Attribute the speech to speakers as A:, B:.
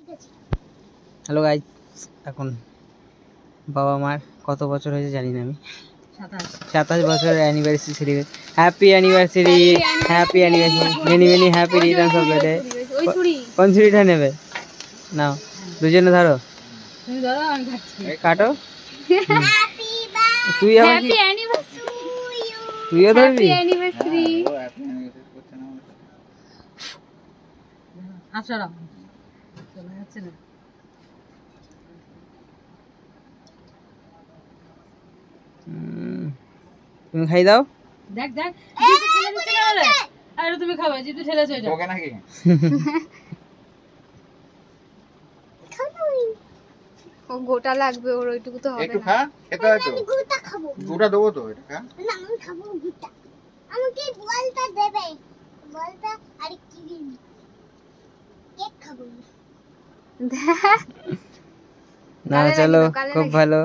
A: Hello guys, এখন বাবা মার কত বছর হয়েছে জানি না আমি, 27 বছরের anniversary celebrate. Happy anniversary, happy anniversary, many many happy Returns of the day. কোন ছুরিটা নেবে? নাও দুজনে ধরো,
B: তুমি ধরো আমি খাচ্ছি।
A: কাটো। তুই
C: হ্যাপি অ্যানিভার্সারি,
A: তুইও ধরবি?
C: Happy anniversary.
B: আচ্ছা রাখ, চলে যাচ্ছে না।
A: তুমি খাই দাও।
B: দেখ দেখ, জিতু ঠেলে দিচ্ছে না রে। আরে তুমি খাবে, জিতু ঠেলেছে এটা।
D: ওকে নাকি?
C: ও গোটা লাগবে, ওর ওইটুকু তো হবে
D: একটু
C: না।
D: খা, খেতে হয় তো।
E: আমি গুড়টা খাবো।
D: গুড়া দেবো তো, এটা খা।
E: না আমি খাবো গুড়টা। আমাকে বলটা দেবে, বলটা আর ক্রিম। কেক খাবো না।
A: না চলো, খুব ভালো।